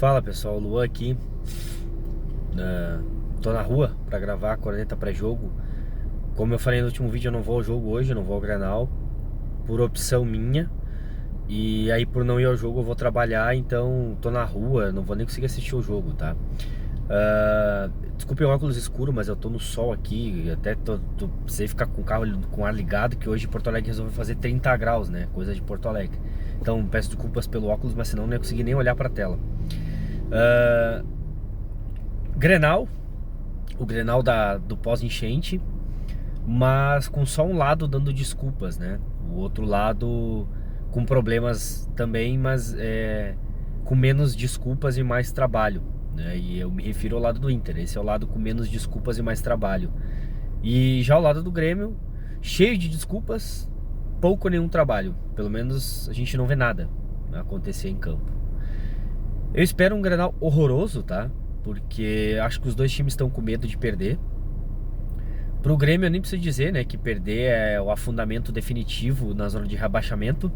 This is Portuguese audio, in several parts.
Fala pessoal, Luan aqui. Tô na rua pra gravar a corneta pré-jogo. Como eu falei no último vídeo, eu não vou ao jogo hoje, eu não vou ao Grenal, por opção minha. E aí por não ir ao jogo eu vou trabalhar, então tô na rua, não vou nem conseguir assistir o jogo, tá? Desculpe o óculos escuro, mas eu tô no sol aqui. Até precisei ficar com o carro com ar ligado, que hoje em Porto Alegre resolveu fazer 30 graus, né? Coisa de Porto Alegre. Então peço desculpas pelo óculos, mas senão não ia conseguir nem olhar pra tela. Grenal, o Grenal do pós-enchente, mas com só um lado dando desculpas, né? O outro lado com problemas também, mas com menos desculpas e mais trabalho, né? E eu me refiro ao lado do Inter. Esse é o lado com menos desculpas e mais trabalho. E já o lado do Grêmio, cheio de desculpas, pouco ou nenhum trabalho. Pelo menos a gente não vê nada acontecer em campo. Eu espero um Grenal horroroso, tá? Porque acho que os dois times estão com medo de perder. Pro Grêmio eu nem preciso dizer, né, que perder é o afundamento definitivo na zona de rebaixamento.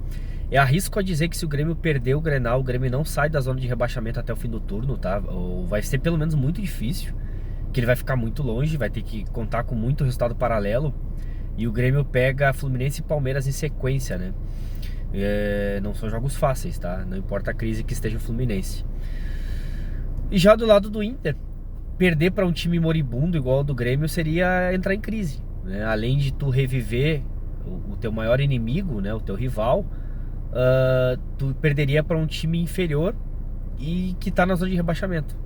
Eu arrisco a dizer que se o Grêmio perder o Grenal, o Grêmio não sai da zona de rebaixamento até o fim do turno, tá? Ou vai ser pelo menos muito difícil, que ele vai ficar muito longe, vai ter que contar com muito resultado paralelo. E o Grêmio pega Fluminense e Palmeiras em sequência, né? Não são jogos fáceis, tá? Não importa a crise que esteja o Fluminense. E já do lado do Inter, perder para um time moribundo igual ao do Grêmio seria entrar em crise, né? Além de tu reviver o teu maior inimigo, né? O teu rival, tu perderia para um time inferior e que tá na zona de rebaixamento.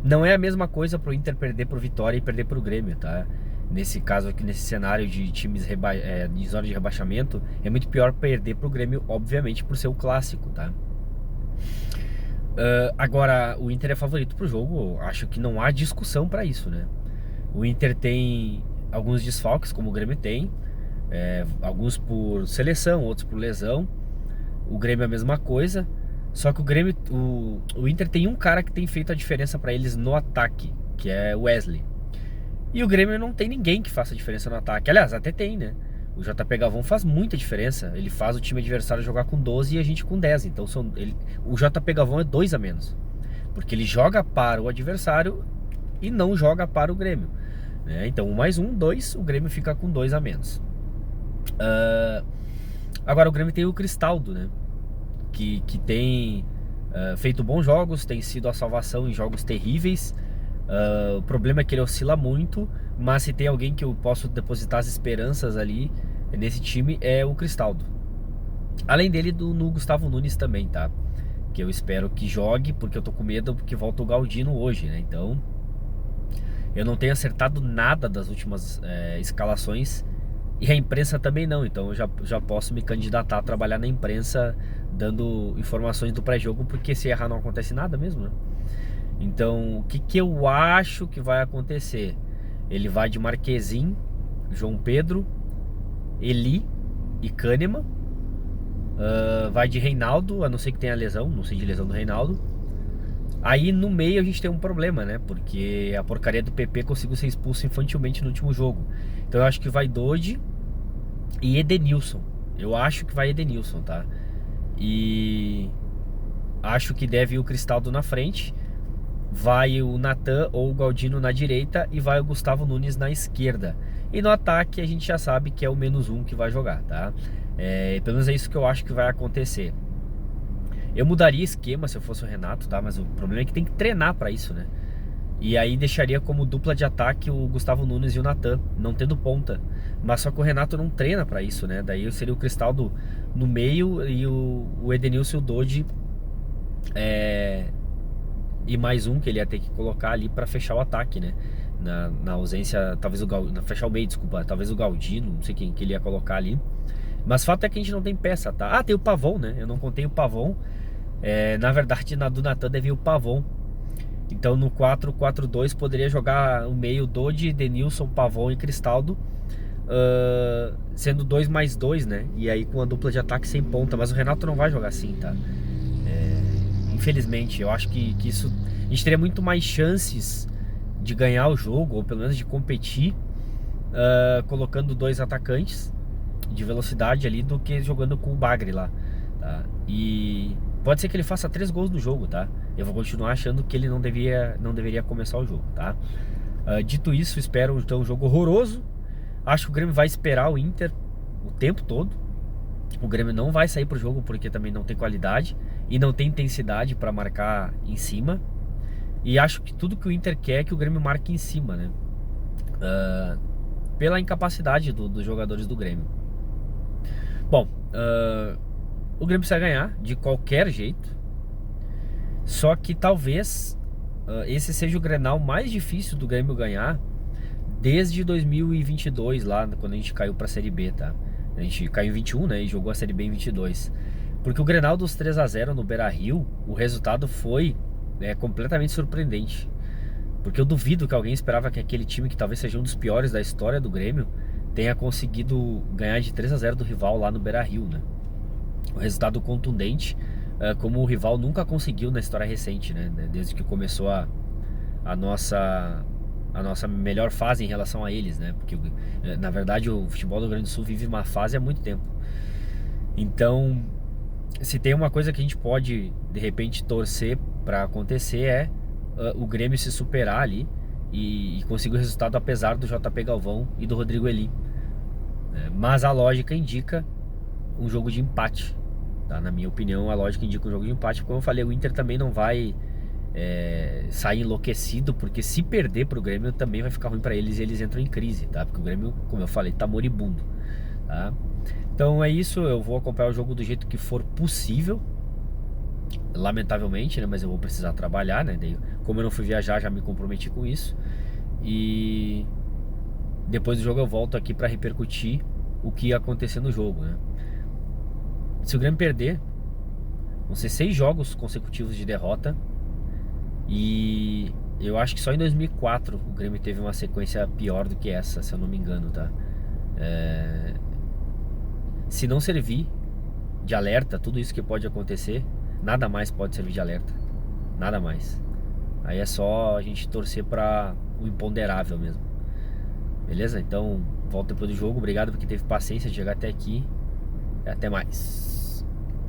Não é a mesma coisa pro Inter perder pro Vitória e perder pro Grêmio, tá? Nesse caso aqui, nesse cenário de times de zona de rebaixamento, é muito pior perder pro Grêmio, obviamente, por ser o clássico, tá? Agora, o Inter é favorito pro jogo, acho que não há discussão para isso, né? O Inter tem alguns desfalques, como o Grêmio tem, alguns por seleção, outros por lesão. O Grêmio é a mesma coisa, só que o Inter tem um cara que tem feito a diferença para eles no ataque, que é o Wesley. E o Grêmio não tem ninguém que faça diferença no ataque. Aliás, até tem, né? O JP Galvão faz muita diferença. Ele faz o time adversário jogar com 12 e a gente com 10. Então o JP Galvão é 2 a menos. Porque ele joga para o adversário e não joga para o Grêmio, né? Então 1 mais 1, 2, o Grêmio fica com 2 a menos. Agora o Grêmio tem o Cristaldo, né? Que tem feito bons jogos, tem sido a salvação em jogos terríveis. O problema é que ele oscila muito, mas se tem alguém que eu posso depositar as esperanças ali nesse time é o Cristaldo. Além dele, no Gustavo Nunes também, tá? Que eu espero que jogue, porque eu tô com medo porque volta o Galdino hoje, né? Então, eu não tenho acertado nada das últimas escalações e a imprensa também não. Então eu já posso me candidatar a trabalhar na imprensa dando informações do pré-jogo, porque se errar não acontece nada mesmo, né? Então, o que eu acho que vai acontecer? Ele vai de Marquezin, João Pedro, Eli e Kahneman. Vai de Reinaldo, a não ser que tenha lesão, não sei de lesão do Reinaldo. Aí no meio a gente tem um problema, né? Porque a porcaria do PP conseguiu ser expulso infantilmente no último jogo. Então eu acho que vai Dodi e Edenilson. Eu acho que vai Edenilson, tá? E acho que deve ir o Cristaldo na frente. Vai o Natan ou o Galdino na direita e vai o Gustavo Nunes na esquerda. E no ataque a gente já sabe que é o -1 que vai jogar, tá? Pelo menos é isso que eu acho que vai acontecer. Eu mudaria esquema se eu fosse o Renato, tá? Mas o problema é que tem que treinar pra isso, né? E aí deixaria como dupla de ataque o Gustavo Nunes e o Natan, não tendo ponta. Mas só que o Renato não treina pra isso, né? Daí seria o Cristaldo no meio e o Edenilson e o Dodi e mais um que ele ia ter que colocar ali pra fechar o ataque, né? Na ausência, talvez fechar o meio, desculpa, talvez o Galdino, não sei quem que ele ia colocar ali. Mas fato é que a gente não tem peça, tá? Ah, tem o Pavon, né? Eu não contei o Pavon. Na verdade, na do Natan deve ir o Pavon. Então no 4-4-2 poderia jogar o meio Dodi, Denilson, Pavon e Cristaldo, sendo 2 mais 2, né? E aí com a dupla de ataque sem ponta. Mas o Renato não vai jogar assim, tá? Infelizmente, eu acho que isso, a gente teria muito mais chances de ganhar o jogo, ou pelo menos de competir, colocando 2 atacantes de velocidade ali, do que jogando com o Bagre lá, tá? E Pode ser que ele faça 3 gols no jogo, tá? Eu vou continuar achando que ele não deveria começar o jogo, tá? Dito isso, espero então um jogo horroroso. Acho que o Grêmio vai esperar o Inter o tempo todo. O Grêmio não vai sair pro jogo porque também não tem qualidade e não tem intensidade para marcar em cima. E acho que tudo que o Inter quer é que o Grêmio marque em cima, né? Pela incapacidade dos jogadores do Grêmio. Bom, o Grêmio precisa ganhar de qualquer jeito. Só que talvez esse seja o Grenal mais difícil do Grêmio ganhar desde 2022, lá quando a gente caiu pra Série B, tá? A gente caiu em 21, né? E jogou a Série B em 22. Porque o Grenal dos 3-0 no Beira-Rio, o resultado foi completamente surpreendente. Porque eu duvido que alguém esperava que aquele time, que talvez seja um dos piores da história do Grêmio, tenha conseguido ganhar de 3-0 do rival lá no Beira-Rio, né? Um resultado contundente, como o rival nunca conseguiu na história recente, né? Desde que começou a nossa melhor fase em relação a eles, né? Porque na verdade o futebol do Rio Grande do Sul vive uma fase há muito tempo. Então, se tem uma coisa que a gente pode de repente torcer para acontecer é o Grêmio se superar ali e conseguir o resultado apesar do JP Galvão e do Rodrigo Eli. Mas a lógica indica um jogo de empate, tá? Na minha opinião, a lógica indica um jogo de empate. Como eu falei, o Inter também não vai sair enlouquecido, porque se perder pro Grêmio também vai ficar ruim para eles e eles entram em crise, tá? Porque o Grêmio, como eu falei, tá moribundo, tá? Então é isso, eu vou acompanhar o jogo do jeito que for possível, lamentavelmente, né? Mas eu vou precisar trabalhar, né? Daí, como eu não fui viajar, já me comprometi com isso. E depois do jogo eu volto aqui para repercutir o que ia acontecer no jogo, né? Se o Grêmio perder, vão ser 6 jogos consecutivos de derrota. E eu acho que só em 2004 o Grêmio teve uma sequência pior do que essa, se eu não me engano, tá? Se não servir de alerta, tudo isso que pode acontecer, nada mais pode servir de alerta. Nada mais. Aí é só a gente torcer para o imponderável mesmo. Beleza? Então, volto depois do jogo. Obrigado por quem teve paciência de chegar até aqui. E até mais.